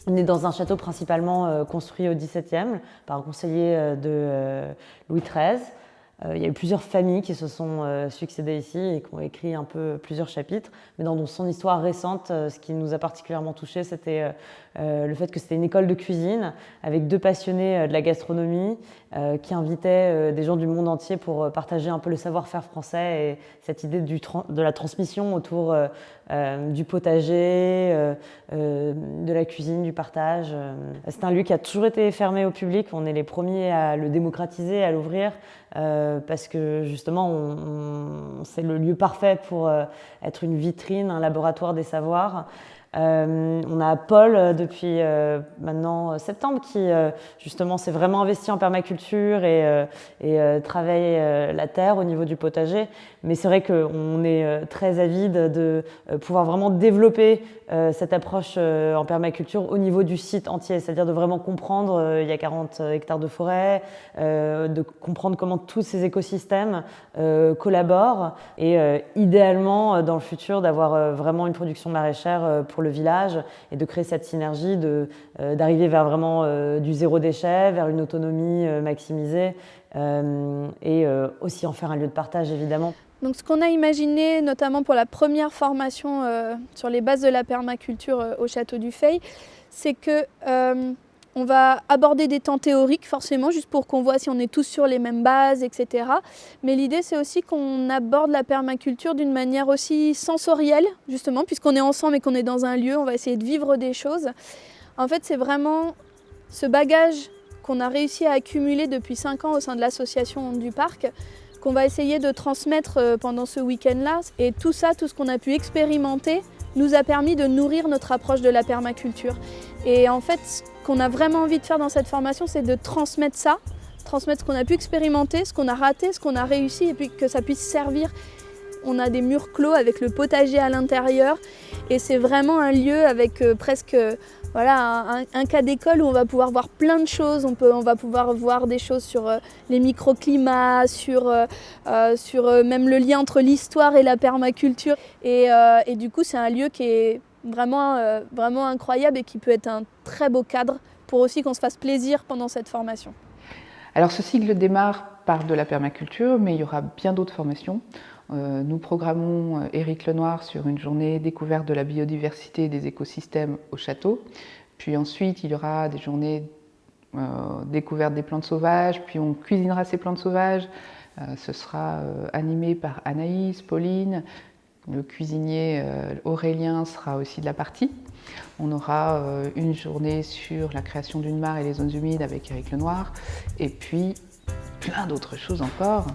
On est dans un château principalement construit au XVIIe par un conseiller de Louis XIII. Il y a eu plusieurs familles qui se sont succédées ici et qui ont écrit un peu plusieurs chapitres. Mais dans son histoire récente, ce qui nous a particulièrement touchés, c'était le fait que c'était une école de cuisine avec 2 passionnés de la gastronomie qui invitaient des gens du monde entier pour partager un peu le savoir-faire français et cette idée de la transmission autour du potager, de la cuisine, du partage. C'est un lieu qui a toujours été fermé au public. On est les premiers à le démocratiser, à l'ouvrir. Parce que justement, c'est le lieu parfait pour être une vitrine, un laboratoire des savoirs. On a Paul depuis maintenant septembre qui justement s'est vraiment investi en permaculture et travaille la terre au niveau du potager. Mais c'est vrai qu'on est très avide de pouvoir vraiment développer cette approche en permaculture au niveau du site entier, c'est-à-dire de vraiment comprendre, il y a 40 hectares de forêt, de comprendre comment tous ces écosystèmes collaborent et idéalement dans le futur d'avoir vraiment une production maraîchère pour le village et de créer cette synergie, d'arriver vers vraiment du zéro déchet, vers une autonomie maximisée et aussi en faire un lieu de partage évidemment. Donc ce qu'on a imaginé, notamment pour la première formation sur les bases de la permaculture au Château du Fay, c'est que on va aborder des temps théoriques forcément, juste pour qu'on voit si on est tous sur les mêmes bases, etc. Mais l'idée c'est aussi qu'on aborde la permaculture d'une manière aussi sensorielle, justement, puisqu'on est ensemble et qu'on est dans un lieu, on va essayer de vivre des choses. En fait, c'est vraiment ce bagage qu'on a réussi à accumuler depuis 5 ans au sein de l'association du parc, qu'on va essayer de transmettre pendant ce week-end-là. Et tout ça, tout ce qu'on a pu expérimenter, nous a permis de nourrir notre approche de la permaculture. Et en fait, ce qu'on a vraiment envie de faire dans cette formation, c'est de transmettre ça, transmettre ce qu'on a pu expérimenter, ce qu'on a raté, ce qu'on a réussi, et puis que ça puisse servir. On a des murs clos avec le potager à l'intérieur, et c'est vraiment un lieu avec presque voilà, un cas d'école où on va pouvoir voir plein de choses. On va pouvoir voir des choses sur les microclimats, sur même le lien entre l'histoire et la permaculture. Et du coup, c'est un lieu qui est vraiment incroyable et qui peut être un très beau cadre pour aussi qu'on se fasse plaisir pendant cette formation. Alors ce cycle démarre par de la permaculture, mais il y aura bien d'autres formations. Nous programmons Éric Lenoir sur une journée découverte de la biodiversité et des écosystèmes au château. Puis ensuite, il y aura des journées découverte des plantes sauvages, puis on cuisinera ces plantes sauvages. Ce sera animé par Anaïs, Pauline. Le cuisinier Aurélien sera aussi de la partie. On aura une journée sur la création d'une mare et les zones humides avec Éric Lenoir. Et puis, plein d'autres choses encore.